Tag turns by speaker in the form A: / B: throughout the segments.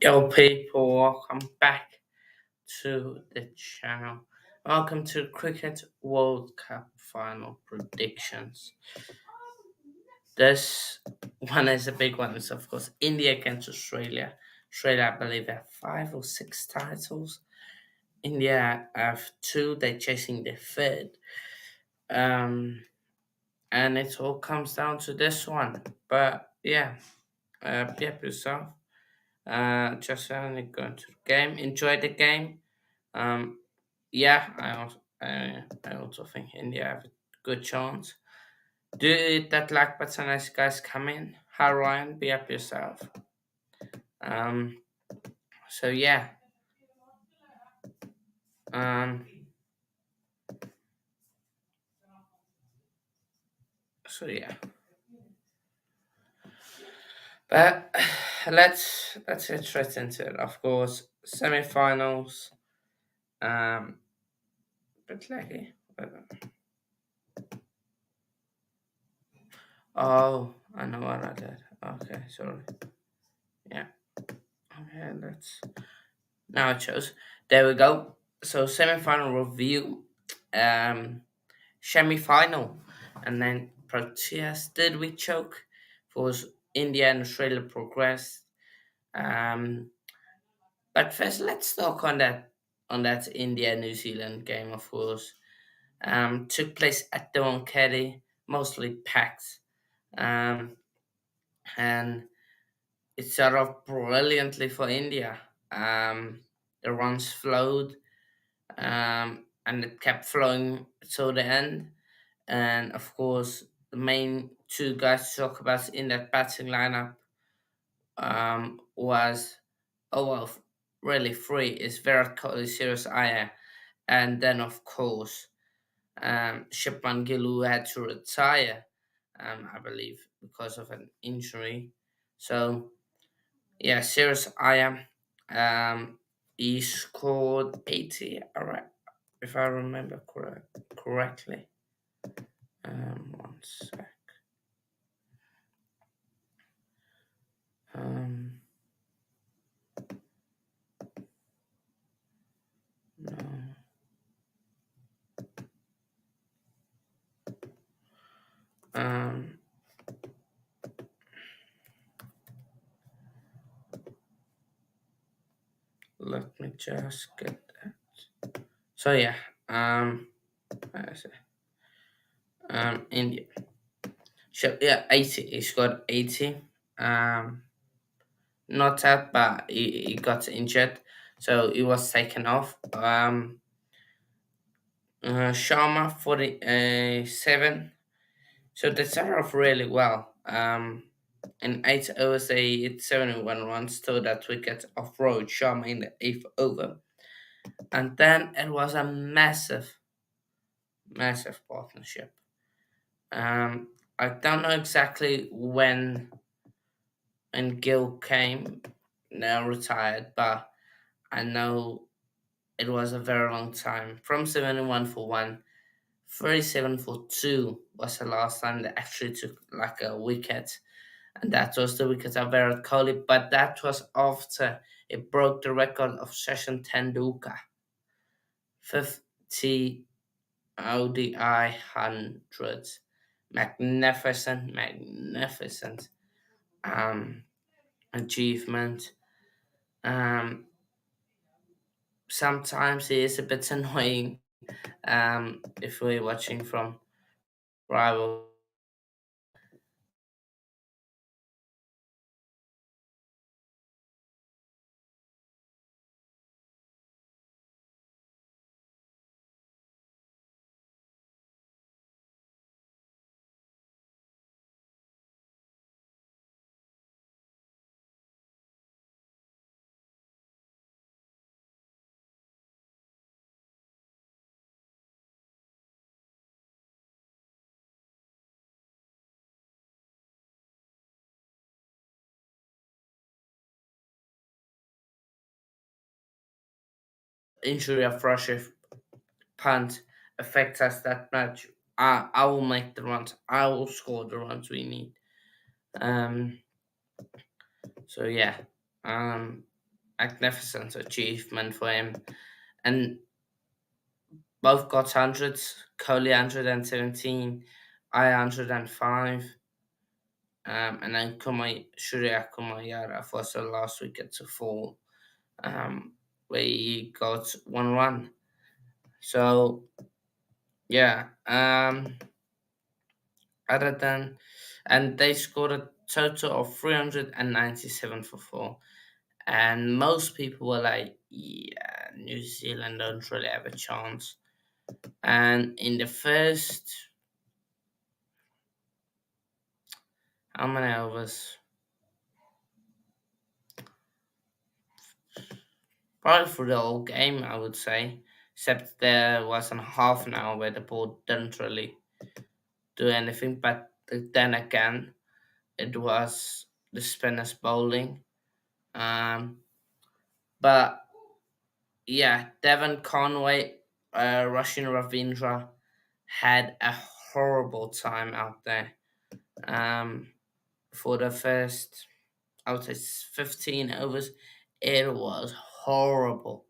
A: Yo, people, welcome back to the channel. Welcome to Cricket World Cup final predictions. This one is a big one. It's, of course, India against Australia. Australia, I believe, have five or six titles. India have two, they're chasing the third. Um, and it all comes down to this one. But yeah, yep, yourself. Just only going to the game. Enjoy the game. Um, yeah, I also think India have a good chance. Do you eat that like button as guys come in? Hi Ryan, be up yourself. Um, so yeah, um, so yeah, but let's get straight into it. Of course, semi-finals. Um, bit lucky. Oh, I know what I did. Okay, sorry. Yeah. Okay, let's now it shows. There we go. So semi-final review, semi-final, and then Proteas. Did we choke? Was India and Australia progressed? Um, but first, let's talk on that India New Zealand game. Of course, took place at the Wankhede, mostly packed, um, and it started off brilliantly for India. The runs flowed, and it kept flowing till the end. And of course, the main two guys to talk about in that batting lineup was oh well, really three is Virat Kohli, Sirius Iyer, and then of course Shipman Gill had to retire, I believe because of an injury. So yeah, Sirius Iyer, he scored 80, alright, if I remember correctly. One sec. Um, no. Um, Let me just get that. So yeah, what is it? India. So yeah, 80. He scored 80. Um, Not that, but he got injured, so he was taken off. Sharma 47. So they started off really well. In 8 overs, they hit 71 runs, stole that wicket off Rohit Sharma in the eighth over. And then it was a massive partnership. I don't know exactly when Gill came, now retired, but I know it was a very long time. From 71 for one, 37 for two was the last time they actually took like a wicket. And that was the wicket of Virat Kohli, but that was after it broke the record of Sachin Tendulkar. 50 ODI hundreds. Magnificent um, achievement. Um, Sometimes it is a bit annoying if we're watching from rival injury of Russia punt affects us that much. I will make the runs. I will score the runs we need. Um, so yeah. magnificent achievement for him. And both got hundreds. Kohli 117, I 105. And then Surya Kumayara was the last wicket to fall, um, where he got 1 run. So, yeah, other than, and they scored a total of 397 for four. And most people were like, yeah, New Zealand don't really have a chance. And in the first, how many overs? Probably for the whole game, I would say. Except there was a half an hour where the ball didn't really do anything. But then again, it was the spinners bowling. Um, but yeah, Devon Conway, Russian Ravindra had a horrible time out there. Um, for the first, I would say 15 overs, it was horrible.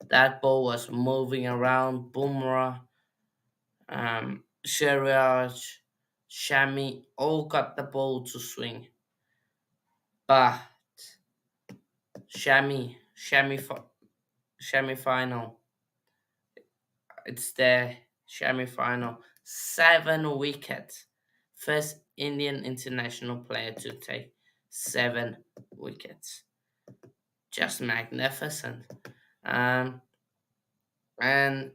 A: That ball was moving around. Bumrah, Sherraj, Shami all got the ball to swing. But Shami final, it's the Shami final. 7 wickets. First Indian international player to take 7 wickets. Just magnificent. Um, and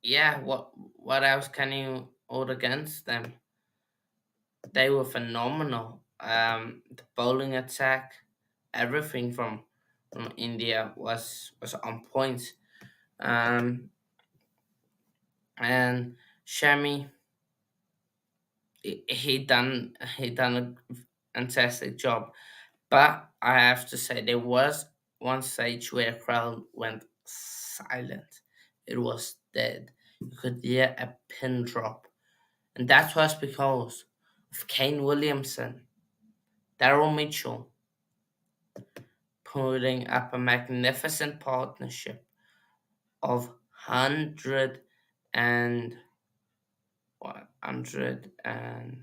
A: yeah, what else can you hold against them? They were phenomenal. The bowling attack, everything from India was on point. Um, and Shami, he done a fantastic job. But I have to say there was one stage where the crowd went silent. It was dead. You could hear a pin drop. And that was because of Kane Williamson, Daryl Mitchell, putting up a magnificent partnership of 100 and 100 and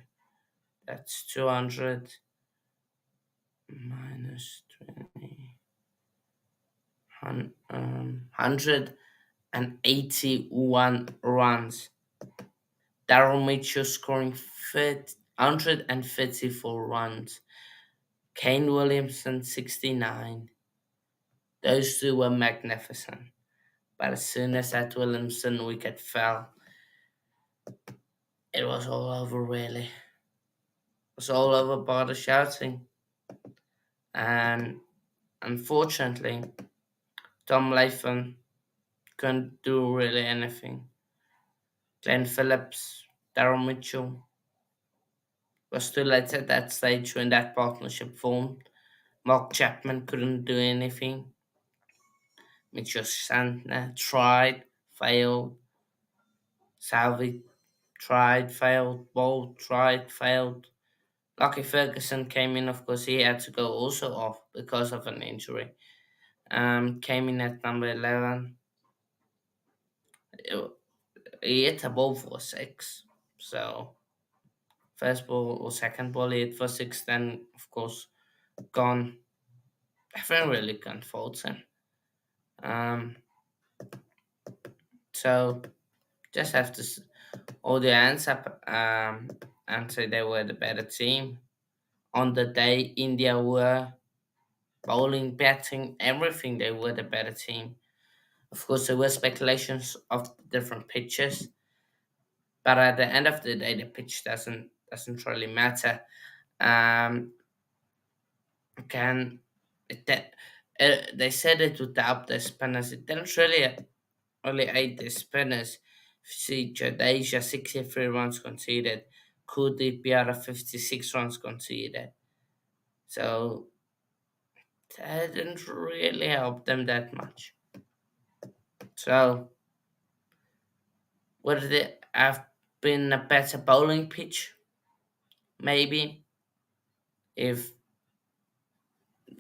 A: that's 200 minus 20, 181 runs. Daryl Mitchell scoring 134 runs. Kane Williamson 69. Those two were magnificent. But as soon as that Williamson wicket fell, it was all over really. It was all over by the shouting. And unfortunately, Tom Latham couldn't do really anything. Glenn Phillips, Daryl Mitchell was too late at that stage when that partnership formed. Mark Chapman couldn't do anything. Mitchell Santner tried, failed. Salvi tried, failed. Bolt tried, failed. Lucky Ferguson came in, of course, he had to go also off because of an injury. Came in at number 11. It- He hit a ball for six. So, first ball or second ball, he hit for six, then, of course, gone. I think really can't fault him. Um, so, just have to hold your hands up and say they were the better team. On the day, India were bowling, batting, everything, they were the better team. Of course, there were speculations of different pitches, but at the end of the day, the pitch doesn't really matter. Um, can it, they said it would help the spinners. It didn't really aid the spinners. See, Jadeja 63 runs conceded, Kuldeep Yadav 56 runs conceded. So that didn't really help them that much. So would it have been a better bowling pitch? Maybe if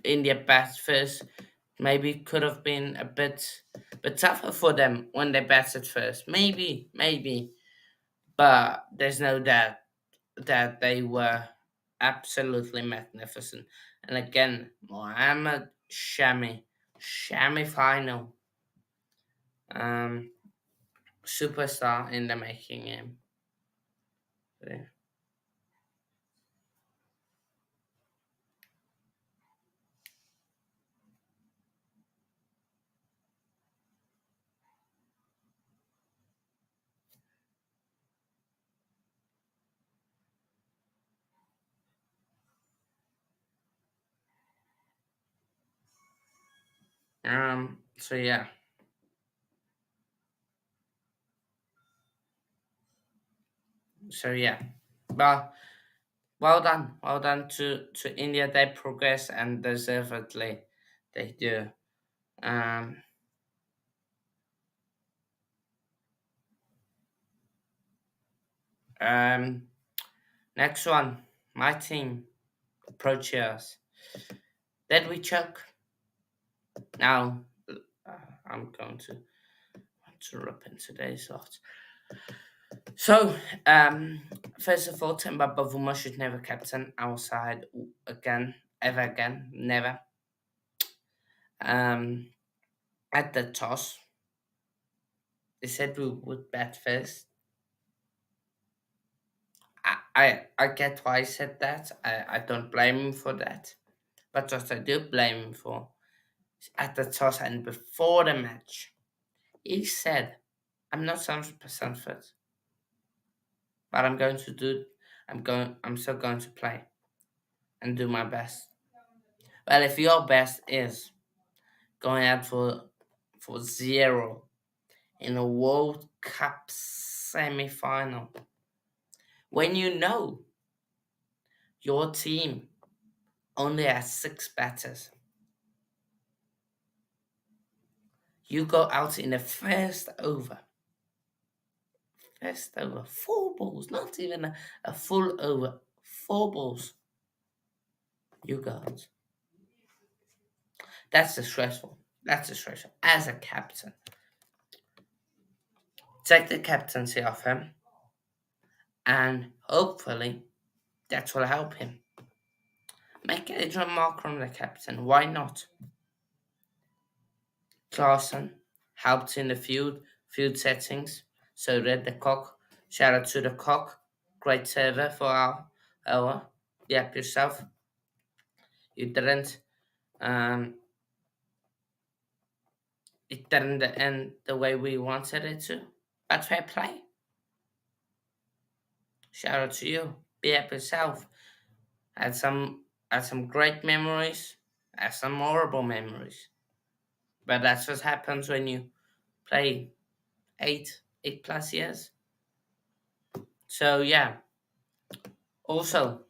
A: India bat first, maybe could have been a bit tougher for them when they batted first. Maybe, but there's no doubt that they were absolutely magnificent. And again, Mohammad Shami final, um, superstar in the making him. Yeah. So yeah, so yeah. Well, well done to India. They progress and deservedly, they do. Um, um, Next one, my team, approach yours. Did we choke? Now, I'm going to rip into today's thoughts. So, first of all, Timber Bavuma should never captain our side again, ever again, never. Um, at the toss, they said we would bat first. I get why he said that. I don't blame him for that. But what I do blame him for, at the toss and before the match, he said, I'm not 100% fit, but I'm going to do, I'm still going to play and do my best. Well, if your best is going out for zero in a World Cup semi-final, when you know your team only has six batters, you go out in the first over, four balls, not even a full over, four balls, you go out. That's disgraceful. That's disgraceful. As a captain, take the captaincy off him, and hopefully that will help him. Make Adrian Markram the captain. Why not? Clarkson helped in the field settings. So did the cock. Shout out to the cock. Great server for our. Yep, yourself. You didn't. Um, it didn't end the way we wanted it to. But fair play. Shout out to you. Be up yourself. Had some great memories. Had some horrible memories. But that's what happens when you play eight plus years. So yeah. Also,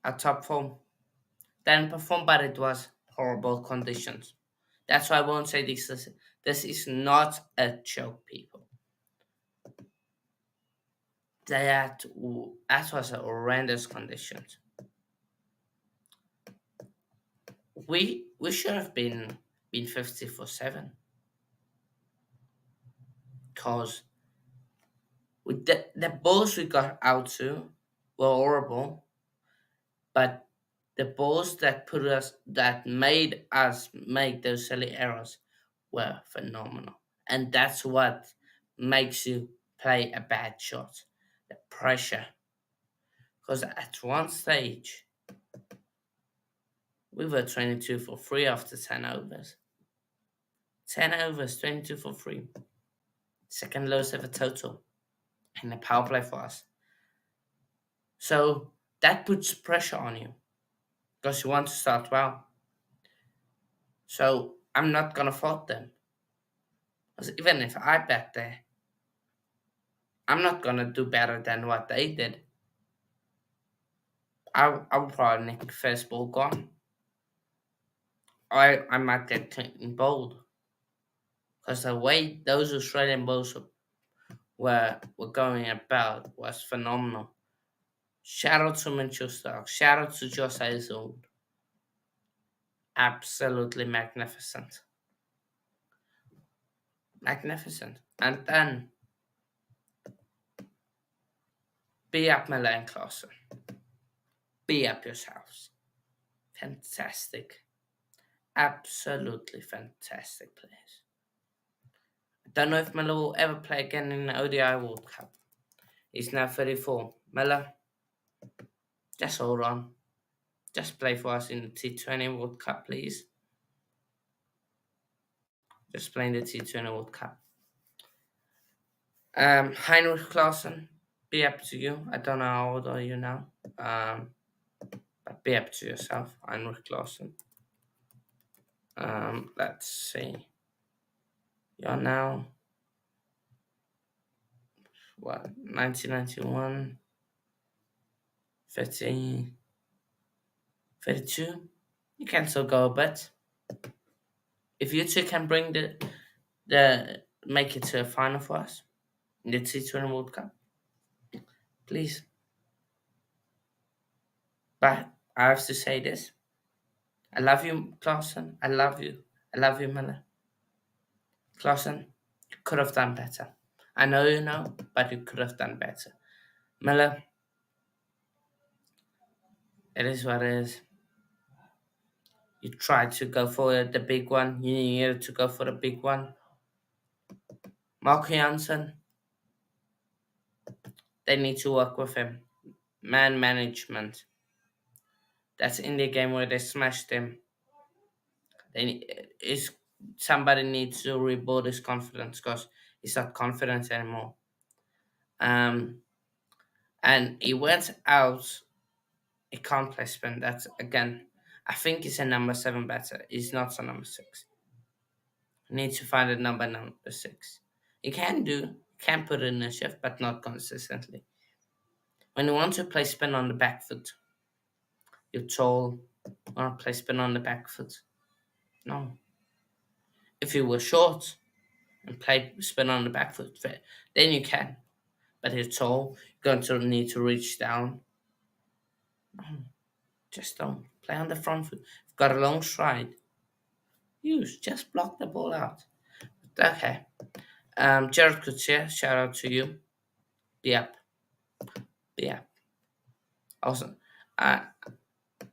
A: a top form. Then performed, but it was horrible conditions. That's why I won't say this is not a joke, people. That was a horrendous conditions. We should have been 50 for 7, because with the balls we got out to were horrible, but the balls that made us make those silly errors were phenomenal. And that's what makes you play a bad shot. The pressure. Because at one stage we were 22 for 3 after 10 overs. 10 overs, 22 for 3. Second lowest ever total in the power play for us. So that puts pressure on you because you want to start well. So I'm not gonna fault them. Because even if I bet there, I'm not gonna do better than what they did. I will probably nick first ball gone. I might get clean bowled. Because the way those Australian balls were going about was phenomenal. Shout out to Manchester. Shout out to Josiah Zone. Absolutely magnificent. Magnificent. And then be up Milan Clausen. Be up yourselves. Fantastic. Absolutely fantastic players. I don't know if Miller will ever play again in the ODI World Cup. He's now 34. Miller, just hold on. Just play for us in the T20 World Cup, please. Just play in the T20 World Cup. Heinrich Clausen, be up to you. I don't know how old are you now. But be up to yourself, Heinrich Clausen. Let's see. You're now what 1991, 30, 32. You can still go a bit. If you two can bring the make it to a final for us in the T20 World Cup, please. But I have to say this. I love you, Clausen. I love you. I love you, Miller. Clausen, you could have done better. I know you know, but you could have done better. Miller, it is what it is. You tried to go for the big one. You needed to go for the big one. Mark Janssen, they need to work with him. Man management. That's in the game where they smashed him. Is somebody needs to rebuild his confidence because he's not confident anymore. Um, and he went out. He can't play spin. That's again. I think he's a number 7 better. He's not a number 6. He needs to find a number 6. He can put in a shift, but not consistently. When you want to play spin on the back foot, you're tall. Want to play spin on the back foot? No. If you were short and play spin on the back foot, then you can. But you're tall, you're going to need to reach down. No, just don't. Play on the front foot. You've got a long stride. Just block the ball out. Okay. Jared Kutsia, shout out to you. Be up. Be up. Also, I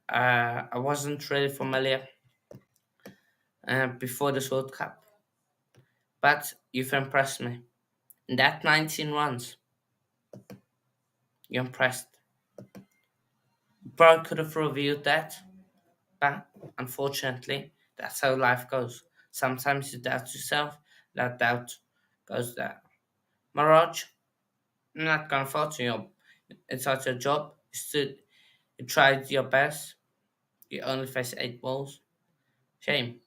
A: I wasn't really familiar before this World Cup, but you've impressed me. In that 19 runs, you impressed. Probably could have reviewed that, but unfortunately, that's how life goes. Sometimes you doubt yourself, that doubt goes there. Maraj, I'm not gonna fault you. It's not your job. You tried your best. You only faced 8 balls. Shame.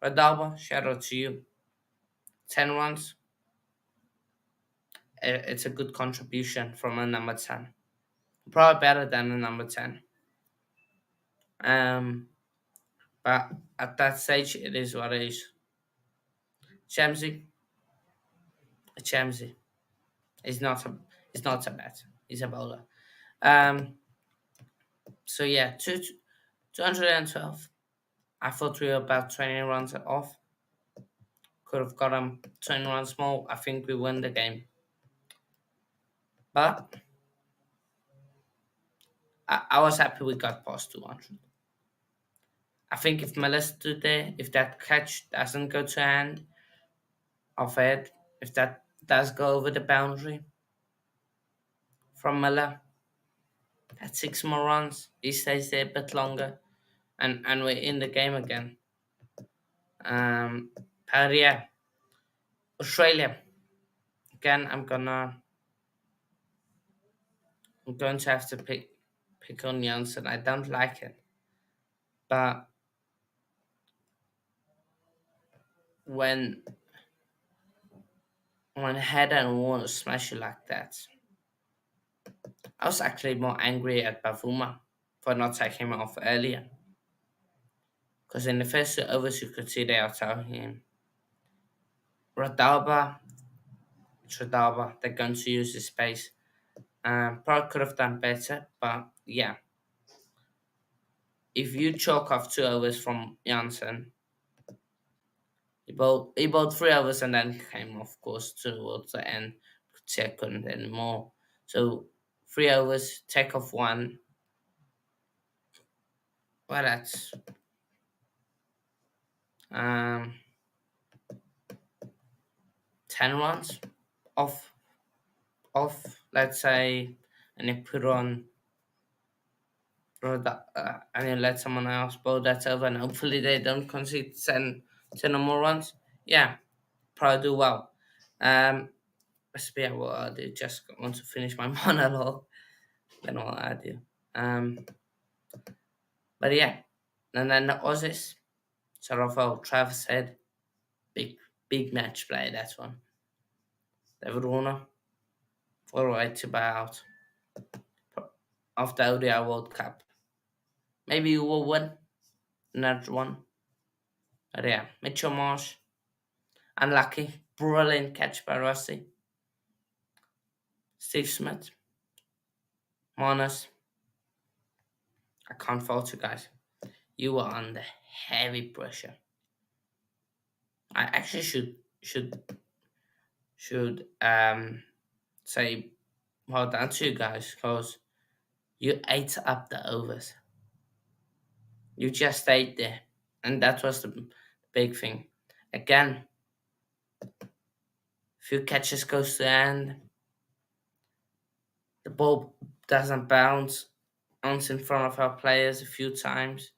A: Radalba, shout out to you. 10 runs. It's a good contribution from a number 10. Probably better than a number 10. Um, but at that stage, it is what it is. Shamsi, Shamsi. He's not a he's not a bat. He's a bowler. Um, so yeah, 212. I thought we were about 20 runs off. Could have got him 20 runs more. I think we win the game. But I was happy we got past 200. I think if Miller stood there, if that catch doesn't go to hand of it, if that does go over the boundary from Miller, that's 6 more runs. He stays there a bit longer, and we're in the game again. But yeah, Australia. Again, I'm going to have to pick on Janssen. I don't like it, but when Head and Warner smash you like that, I was actually more angry at Bavuma for not taking him off earlier. Because in the first 2 overs, you could see they are telling him, Radalba, it's Radalba, they're going to use his space. Probably could have done better, but yeah, if you chalk off 2 overs from Janssen, he bowled 3 overs and then came, of course, towards the end. Say couldn't anymore. So 3 overs, take off one. Well, that's um 10 runs off let's say, and you put on and you let someone else bowl that over, and hopefully they don't concede 10 or more runs. Yeah, probably do well. Let's be what I do. Just want to finish my monologue, then I'll add you. But yeah, and then the Aussies. So Rafael Travis said, big big match play that one. David Warner all right to buy out of the ODI World Cup. Maybe you will win another one. But yeah, Mitchell Marsh, unlucky, brilliant catch by Rossi. Steve Smith, Monas, I can't fault you guys. You were under heavy pressure. I actually should say well done to you guys because you ate up the overs. You just stayed there, and that was the big thing. Again, few catches goes to the end. The ball doesn't bounce in front of our players a few times.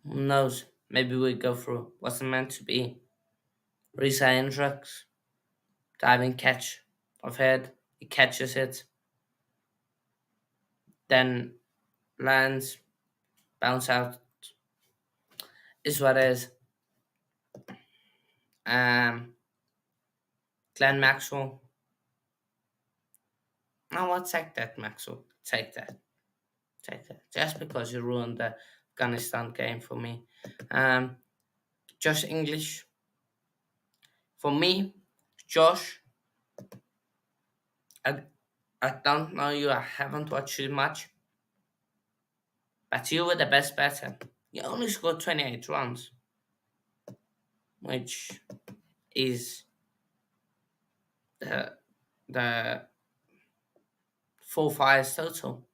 A: Who knows? Maybe we go through. Wasn't meant to be. Risa Hendricks, diving catch of head. He catches it, then lands, bounce out. Is what it is. Um, Glenn Maxwell. No, I'll take that, Maxwell. Take that. Take that. Just because you ruined the Afghanistan game for me. Um, Josh English. For me, Josh, I, I don't know you. I haven't watched you much, but you were the best batter. You only scored 28 runs, which is the the full fires total.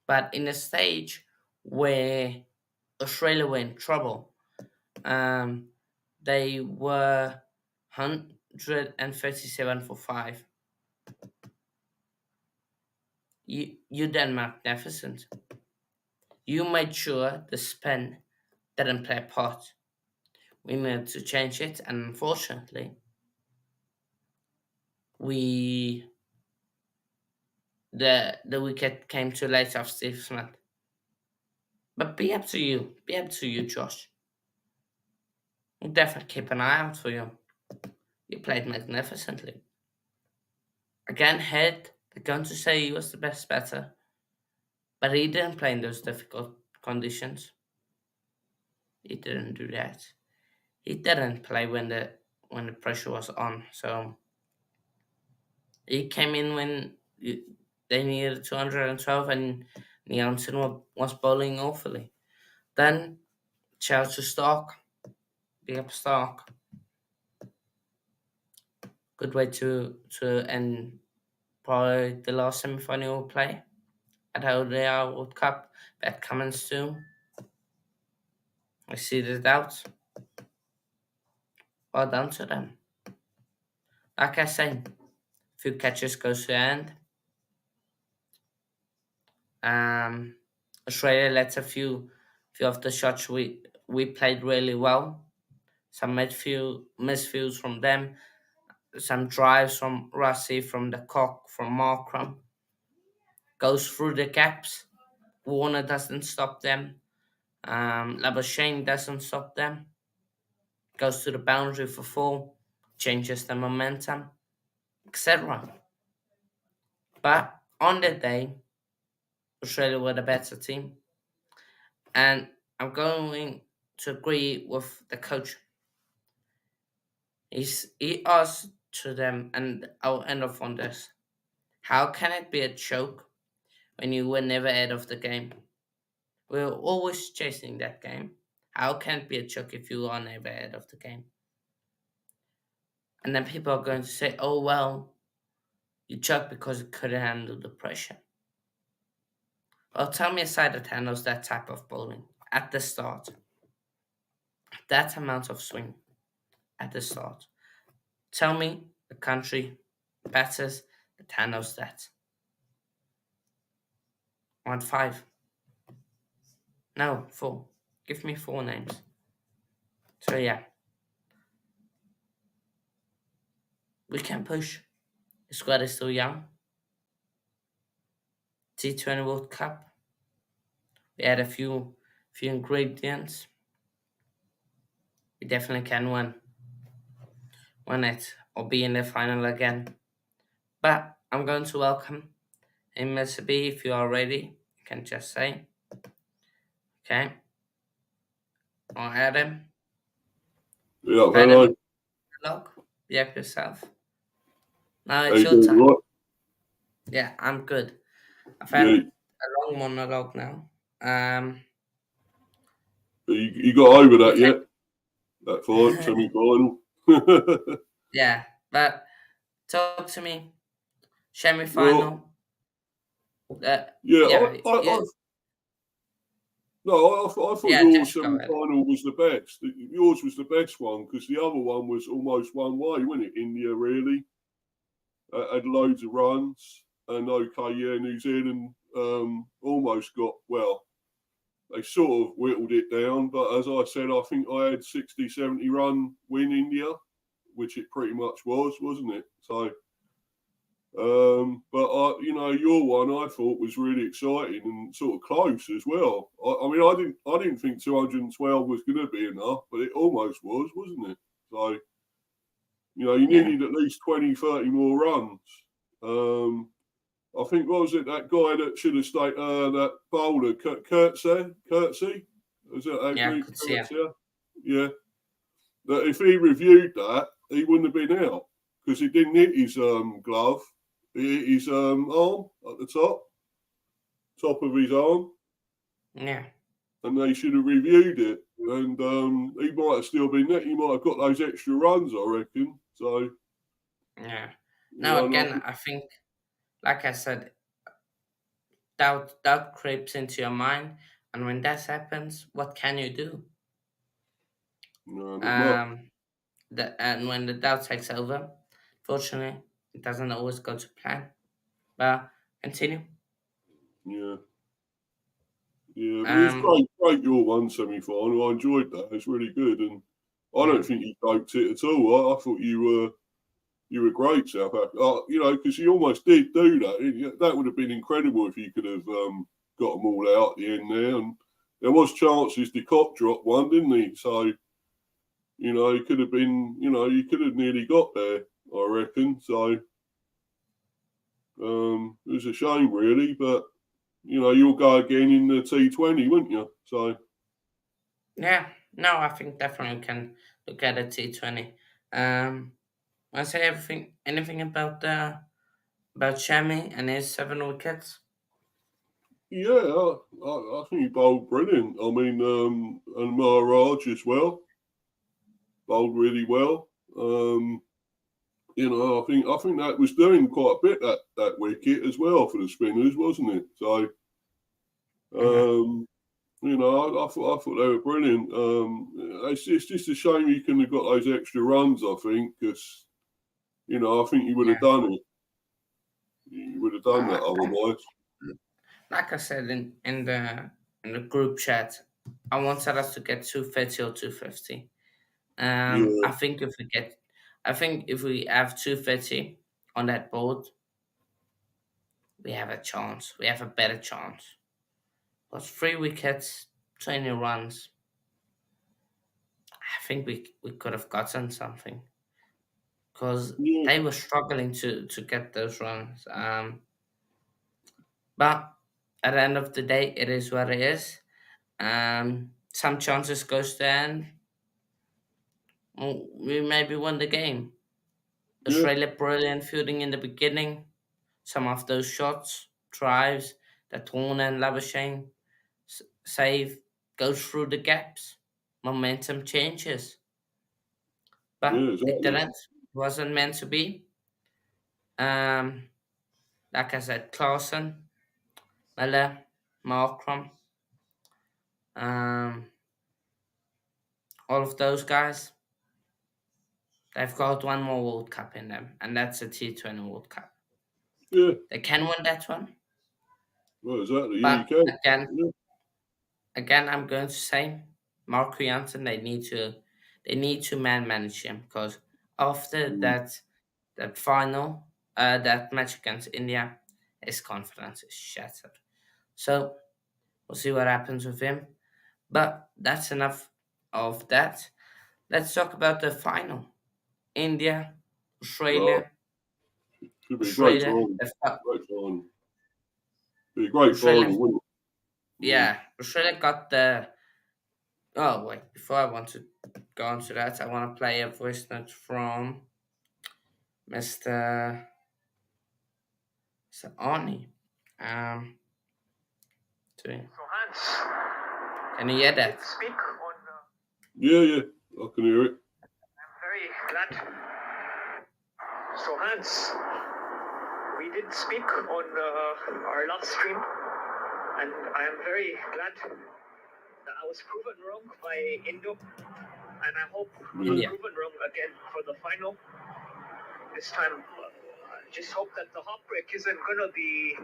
A: But in a stage where Australia were in trouble, um, they were 137 for five. You done magnificent. You made sure the spin didn't play a part. We needed to change it, and unfortunately, we the wicket came too late off Steve Smith. But be up to you. Be up to you, Josh. We'll definitely keep an eye out for you. You played magnificently. Again, Head, they're going to say he was the best batter, but he didn't play in those difficult conditions. He didn't do that. He didn't play when the pressure was on. So he came in when they needed 212 and Nielsen was bowling awfully. Then shout to Stark, big up Stark. Good way to end probably the last semi-final we'll play at how they are World Cup. That Cummins too. I see the doubts. Well done to them. Like I say, few catches goes to the end. Um, Australia lets a few of the shots we played really well. Some misfields from them, some drives from Rossi, from the cock, from Markram. Goes through the gaps. Warner doesn't stop them. Labuschagne doesn't stop them. Goes to the boundary for four, changes the momentum, etc. But on that day, Australia were the better team, and I'm going to agree with the coach. He asked to them, and I'll end off on this. How can it be a choke when you were never ahead of the game? We were always chasing that game. How can it be a choke if you are never ahead of the game? And then people are going to say, oh, well, you choked because you couldn't handle the pressure. Well, tell me a side that handles that type of bowling at the start. That amount of swing at the start. Tell me a country batters that handles that. Want five? No, four. Give me four names. So yeah, we can push. The squad is still young. T20 World Cup. We had a few ingredients. We definitely can win it or be in the final again. But I'm going to welcome him, Mr. B. If you are ready, you can just say, okay. Or Adam,
B: Yeah,
A: Adam,
B: hello.
A: monologue. Yep, yourself. Now
B: How
A: it's
B: you
A: your
B: doing?
A: time.
B: Right?
A: Yeah, I'm good. I've had
B: Yeah.
A: a long monologue now. Um,
B: You got over
A: we
B: that
A: can,
B: yet? That fight, semi-final.
A: yeah, but talk to me.
B: Well,
A: Semi-final.
B: yeah.
A: Yeah,
B: I
A: you,
B: no, I thought
A: yeah,
B: your
A: just go ahead.
B: semi-final was the best. Yours was the best one because the other one was almost one way, wasn't it? India really had loads of runs, and okay, yeah, New Zealand almost got well. They sort of whittled it down, but as I said, I think I had 60, 70 run win India, which it pretty much was, wasn't it? So, but your one I thought was really exciting and sort of close as well. I mean, I didn't think 212 was going to be enough, but it almost was, wasn't it? So, you
A: Yeah,
B: needed at least 20, 30 more runs. Um, I think, what was it, that guy that should have stayed, that bowler, Kurtzy? Was that how
A: yeah,
B: Greek
A: could see it.
B: Kurtzy? Yeah. That if he reviewed that, he wouldn't have been out because he didn't hit his glove. He hit his arm at the top of his arm,
A: Yeah,
B: and they should have reviewed it. And he might have still been there. He might have got those extra runs, I reckon. So,
A: yeah. Now
B: and I
A: again,
B: think,
A: I think, like I said, doubt creeps into your mind, and when that happens, what can you do?
B: not much.
A: Um, and when the doubt takes over, fortunately, it doesn't always go to plan. But continue.
B: Yeah. Yeah, but it was
A: Um,
B: great your one semi final. I enjoyed that. It's really good, and I don't
A: yeah,
B: think you coped it at all. I thought you were great, South Africa. Because you almost did do that. That would have been incredible if you could have got them all out at the end there. And there was chances the cop dropped one, didn't he? So it could have been. You could have nearly got there. I reckon. So it was a shame, really, but. You'll go again in the T20, wouldn't you? So,
A: yeah. No, I think definitely we can look at a T20. I say anything about Shami and his 7 wickets.
B: yeah, I think he bowled brilliant. I mean, and Maharaj as well bowled really well. I think that was doing quite a bit that wicket as well for the spinners, wasn't it? So,
A: Hmm.
B: um, I thought they were brilliant. It's just a shame you couldn't have got those extra runs. I think because I think you would have
A: Yeah.
B: done it. You would have done that
A: Uh,
B: otherwise.
A: like I said in the group chat, I wanted us to get 230 or 250.
B: Yeah,
A: I think if we have 230 on that board, we have a chance. We have a better chance. But 3 wickets, 20 runs. I think we could have gotten something because
B: yeah.
A: they were struggling to get those runs. But at the end of the day, it is what it is. Some chances goes to end. We maybe won the game.
B: Yeah,
A: Australia brilliant fielding in the beginning. Some of those shots, drives that Warner and Labuschagne save goes through the gaps. Momentum changes,
B: yeah,
A: but it
B: exactly.
A: didn't. It wasn't meant to be. Um, like I said, Clausen, Miller, Markram, um, all of those guys, they've got one more World Cup in them, and that's a T20 World Cup.
B: Yeah,
A: They can win that one,
B: well, exactly. Yeah, you
A: but
B: can. Yeah.
A: again, I'm going to say Mark Janssen. They need to man manage him because after
B: Mm.
A: that final, that match against India, his confidence is shattered. So we'll see what happens with him. But that's enough of that. Let's talk about the final. India,
B: Oh,
A: Australia,
B: should be a great
A: Australia.
B: final.
A: they've got-
B: Great final. Be a great
A: Australia,
B: final, wouldn't it? Mm.
A: yeah, Australia got the. Oh wait, before I want to go on to that, I want to play a voice note from Mr. Arnie. Um, doing.
C: So Hans,
A: Can you hear
C: we did
A: that?
C: speak on.
B: Yeah, yeah, I can hear it.
C: I'm very glad. So Hans, we did speak on our last stream, and I am very glad that I was proven wrong by Indo, and I hope I'm
B: Yeah.
A: India.
C: proven wrong again for the final. This time, I just hope that the heartbreak isn't gonna be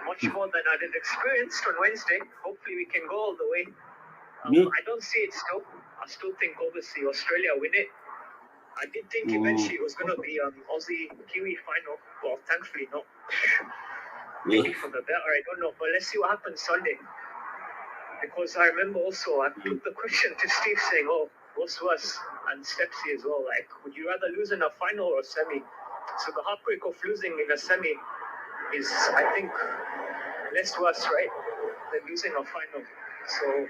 C: much more than I did experienced on Wednesday. Hopefully, we can go all the way.
B: Yeah.
C: I don't see it still. I still think obviously Australia win it. I did think
B: Mm.
C: eventually it was going to be Aussie Kiwi final. Well, thankfully not.
B: Yeah.
C: Maybe for the better, I don't know. But let's see what happens Sunday. Because I remember also I put the question to Steve saying, "Oh, what's worse?" and Stepsy as well. Like, would you rather lose in a final or a semi? So the heartbreak of losing in a semi is, I think, less worse, right, than losing a final. So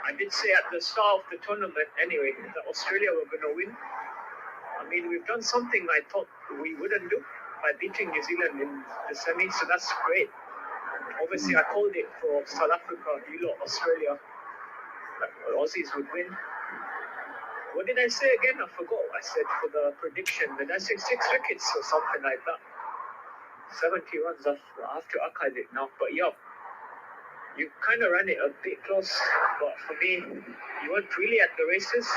C: I did say at the start of the tournament, anyway, that Australia were going to win. I mean, we've done something I thought we wouldn't do by beating New Zealand in the semi, so that's great. Obviously, I called it for South Africa, you lot, Australia, that Aussies would win. What did I say again? I forgot what I said for the prediction. Did I say 6 wickets or something like that? 70 runs. I have to archive it now. But yeah, you kind of ran it a bit close. But for me, you weren't really at the races.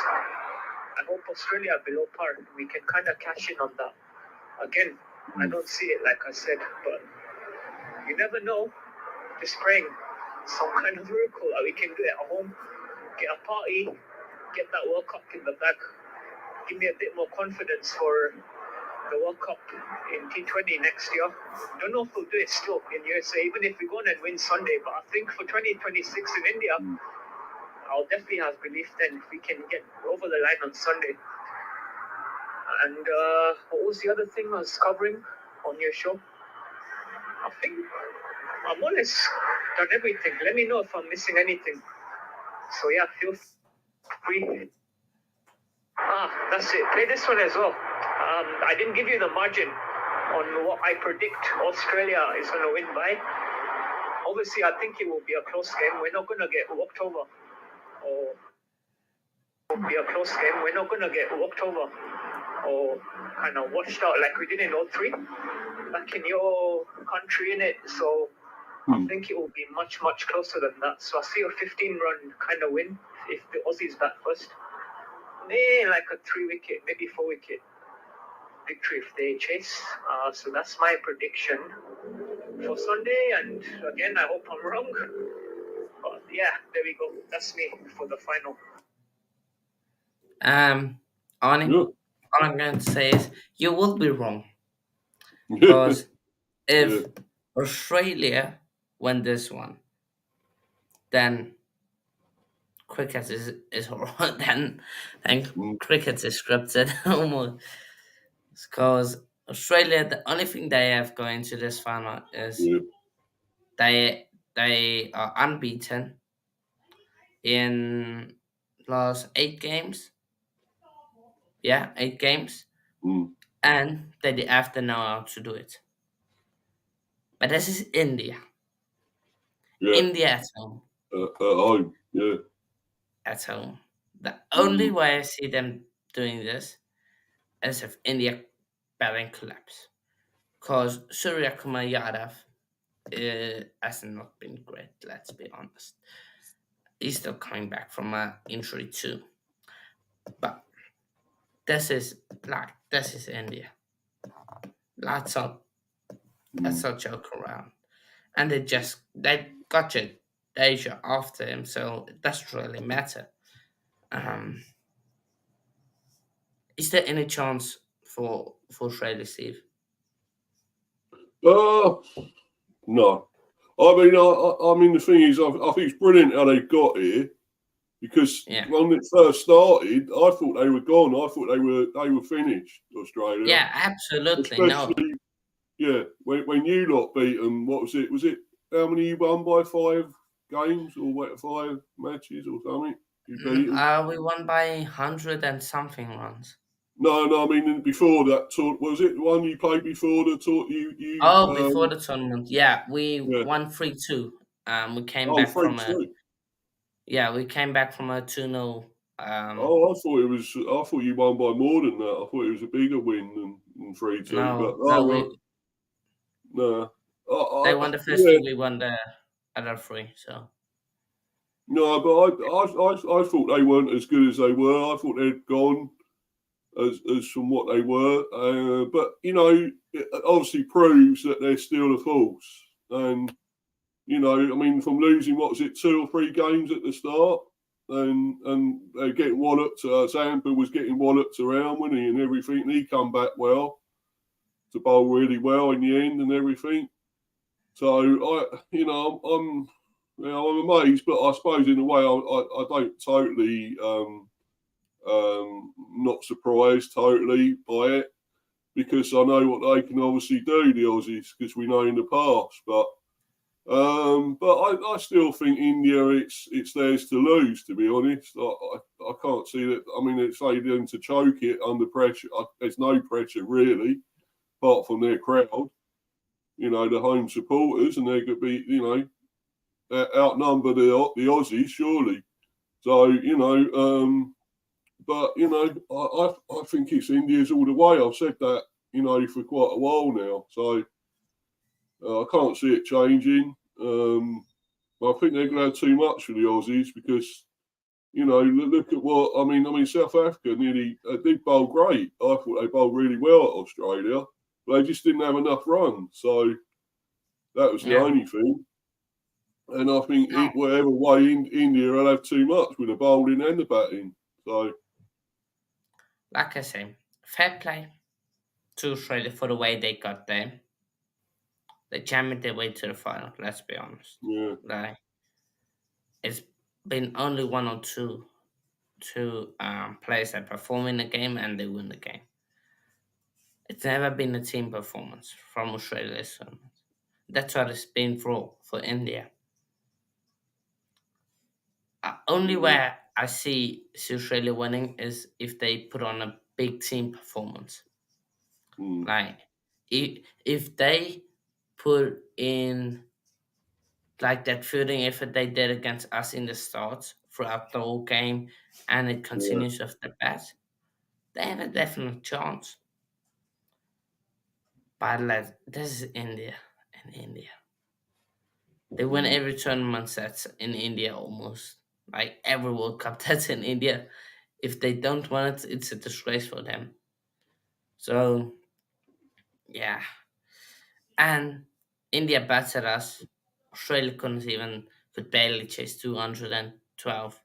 C: I hope Australia are below par. We can kind of cash in on that. Again, I don't see it like I said, but you never know. Just praying some kind of miracle that we can do it at home, get a party, get that World Cup in the bag, give me a bit more confidence for the World Cup in T20 next year. Don't know if we'll do it still in USA, even if we go on and win Sunday, but I think for 2026 in India, I'll definitely have belief then if we can get over the line on Sunday. And what was the other thing I was covering on your show? I think I'm more or less done everything. Let me know if I'm missing anything. So yeah, feel free. That's it. Play this one as well. I didn't give you the margin on what I predict Australia is going to win by. Obviously, I think it will be a close game. We're not going to get walked over. Or it will be a close game. We're not going to get walked over or kind of washed out like we did in 03 back in your country, in it. So I think it will be much, much closer than that. So I see a 15-run kind of win if the Aussies bat first. Like a 3 wicket, maybe 4 wicket victory if they chase. So that's my prediction for Sunday. And again, I hope I'm wrong. But yeah, there we go. That's me for the final.
A: Arnie,
B: Yeah.
A: all I'm going to say is you will be wrong
B: Yeah.
A: because if Australia win this one, then cricket is horrible. Then
B: Mm.
A: cricket is scripted almost because Australia, the only thing they have going to this final is
B: Yeah.
A: they are unbeaten in last 8 games. Yeah, 8 games.
B: Mm.
A: and they have to know how to do it. But this is India.
B: Yeah,
A: India at home.
B: at home. Yeah.
A: At home. The only
B: Mm.
A: way I see them doing this is if India batting collapse. Because Surya Kumar Yadav has not been great, let's be honest. He's still coming back from an injury too. But this is India. Lots of Let's not joke around. And they got you Asia after him, so it doesn't really matter. Um, is there any chance for Australia, Steve?
B: Uh, no. I mean, the thing is, I think it's brilliant how they got here because
A: Yeah,
B: when it first started, I thought they were gone. I thought they were finished, Australia.
A: yeah, absolutely. No,
B: Especially, yeah, when you lot beat them. What was it? Was it how many you won by 5 games or what, 5 matches or something? You beat them.
A: we won by 100 and something runs.
B: No. I mean, before that, was it the one you played before the tour?
A: Oh, before the tournament, yeah, we
B: Yeah.
A: won 3-2. We came
B: Oh,
A: back
B: three
A: from a
B: two.
A: we came back from a 2-0.
B: Oh, I thought it was. I thought you won by more than that. I thought it was a bigger win than 3-2. But
A: No,
B: oh well, no.
A: they won the first
B: Yeah,
A: two, we won the other three. So
B: no. But I thought they weren't as good as they were. I thought they'd gone as from what they were. But you know, it obviously proves that they're still a force. And you know, I mean, from losing what was it, 2 or 3 games at the start. And they're getting walloped. Zampa was getting walloped around, wasn't he, and everything. And he come back well to bowl really well in the end and everything. So I'm amazed, but I suppose in a way I don't totally not surprised totally by it because I know what they can obviously do, the Aussies, because we know in the past, but. I still think India, it's theirs to lose. To be honest, I can't see that. I mean, it's like them to choke it under pressure. There's no pressure really, apart from their crowd. You know, the home supporters, and they could be, outnumber the Aussies surely. So but I think it's India's all the way. I've said that for quite a while now. So. I can't see it changing. I think they're going to have too much for the Aussies because, look at what I mean. South Africa nearly did bowl great. I thought they bowled really well at Australia, but they just didn't have enough runs. So that was the
A: yeah,
B: only thing. And I think
A: no,
B: whatever way India will have too much with the bowling and the batting. So
A: like I say, fair play to Australia for the way they got there. They jammed their way to the final. Let's be honest.
B: yeah,
A: Like it's been only one or two players that perform in the game and they win the game. It's never been a team performance from Australia. So that's what it's been for India. Only
B: mm,
A: where I see Australia winning is if they put on a big team performance.
B: mm,
A: Like if they put in like that fielding effort they did against us in the start throughout the whole game, and it
B: yeah,
A: continues off the bat, they have a definite chance. But this is India, and India. They win
B: mm,
A: every tournament that's in India almost. Like every World Cup that's in India. If they don't win it, it's a disgrace for them. So yeah. And India battered us. Australia could barely chase 212.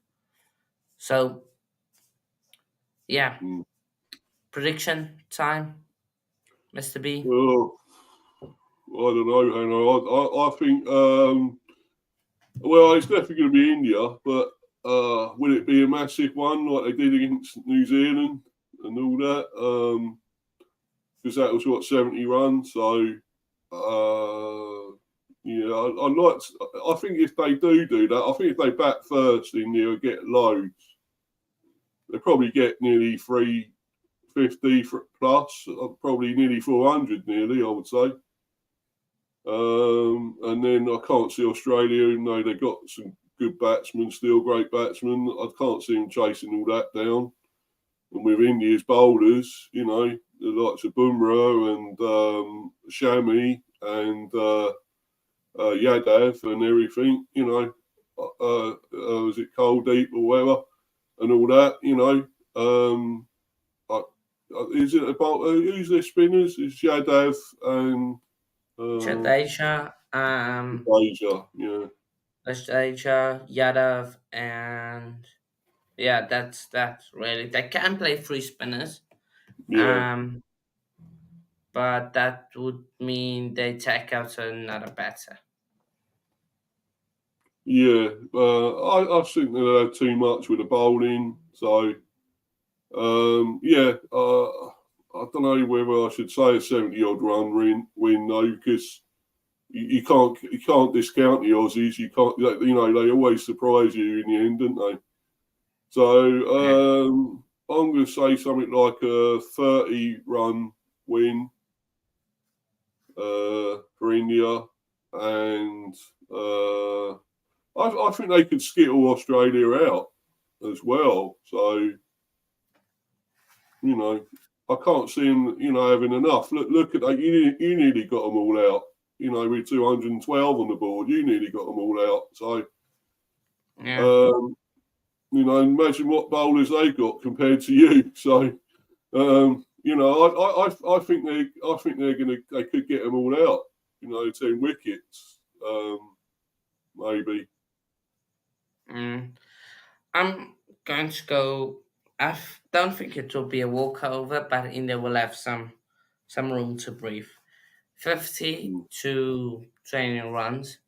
A: So yeah.
B: mm.
A: Prediction time, Mr. B.
B: Oh, I don't know, Hannah. I think. Well, it's definitely going to be India, but will it be a massive one like they did against New Zealand and all that? Because that was 70 runs. So, I like. I think if they do that, I think if they bat first, India will get loads. They probably get nearly 350 plus, probably nearly 400, nearly, I would say. And then I can't see Australia, even though they've got some good batsmen, still great batsmen. I can't see them chasing all that down. And with India's bowlers, the likes of Bumrah and Shami and Yadav and everything, was it Kuldeep or whatever, and all that, is it about who's their spinners? It's Yadav and
A: Jadeja,
B: Asia, yeah.
A: Jadeja, Yadav, and yeah, that's really they can play free spinners.
B: Yeah,
A: Um, but that would mean they take out another batter.
B: yeah. I think they had too much with the bowling, so yeah. I don't know whether I should say a 70-odd run win though, because you can't discount the Aussies. You can't, they always surprise you in the end, don't they?
A: Yeah.
B: So I'm going to say something like a 30-run win for India, and I think they could skittle Australia out as well. So I can't see them, having enough. Look at that. You nearly got them all out. With 212 on the board, you nearly got them all out. So,
A: Yeah.
B: imagine what bowlers they got compared to you. So, I think they could get them all out. 10 wickets, maybe.
A: I'm going to go. Don't think it will be a walkover, but India will have some room to breathe. 50
B: Mm.
A: to 20 runs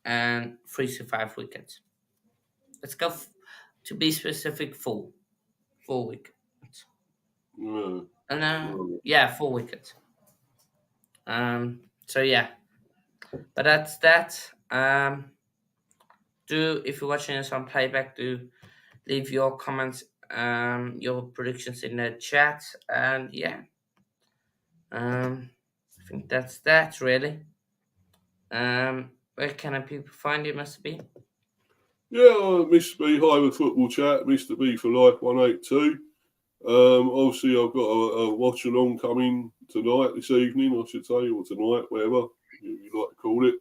A: and 3 to 5 wickets. Let's go to be specific. Four wickets.
B: Yeah.
A: And
B: Yeah.
A: yeah, 4 wickets. So yeah, but that's that. Do if you're watching this on playback, do leave your comments, your predictions in the chat, and yeah, I think that's that really. Where can people find you, Mr. B?
B: Yeah, Mr. B, hi with Football Chat, Mr. B for Life 182. Obviously, I've got a watch along coming tonight, this evening, I should say, or tonight, whatever you like to call it.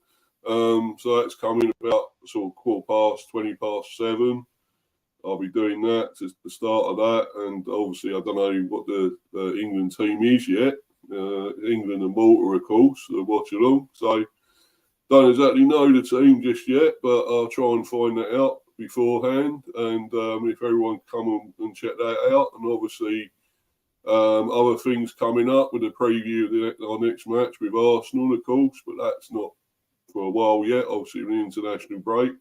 B: So that's coming about sort of 20 past 7. I'll be doing that to the start of that, and obviously, I don't know what the England team is yet. England and Malta, of course, watch along. So don't exactly know the team just yet, but I'll try and find that out beforehand. And if everyone come and check that out, and obviously other things coming up with a preview of our next match with Arsenal, of course, but that's not for a while yet. Obviously, an international break.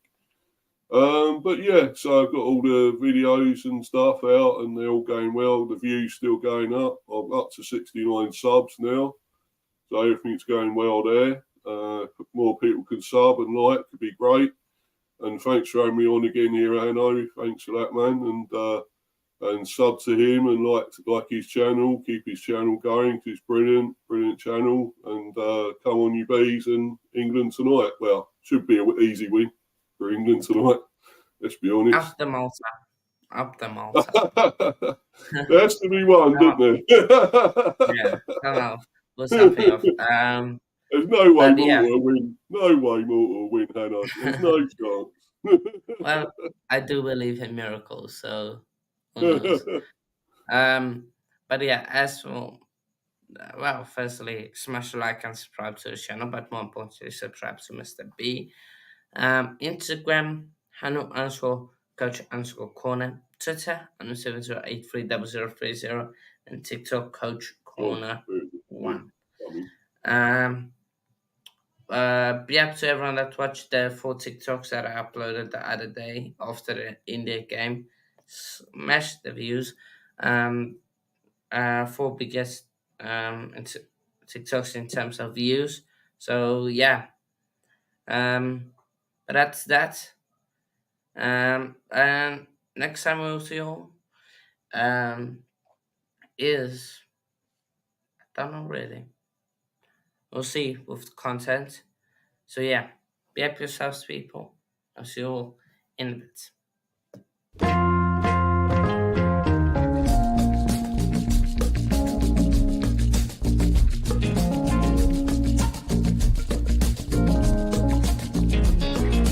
B: But yeah, so I've got all the videos and stuff out, and they're all going well. The views still going up. I'm up to 69 subs now, so everything's going well there. More people can sub and like, could be great. And thanks for having me on again here, Hanno. Thanks for that, man. And sub to him and like his channel. Keep his channel going. It's brilliant channel. And come on, you bees, and England tonight. Well, should be an easy win for England tonight. Let's be honest.
A: Up the Malta. Up the Malta.
B: There has to be one, doesn't there?
A: Yeah, somehow pull something off.
B: There's no way
A: But
B: Malta
A: yeah,
B: will win. No way Malta will win, Hannah. There's no chance.
A: well, I do believe in miracles, so who knows? But yeah, as for well, firstly, smash the like and subscribe to the channel, but more importantly, subscribe to Mr. B. Instagram, Hanu_coach_corner, Twitter, and 70830030, and TikTok, Coach
B: Oh,
A: Corner
B: yeah.
A: 1. Yeah, to everyone that watched the 4 TikToks that I uploaded the other day after the India game, smash the views. 4 biggest TikToks in terms of views. So yeah, but that's that. And next time we'll see you all. Um, is, I don't know really. We'll see with content. So yeah, be up yourselves, people. I'll see you all in a bit.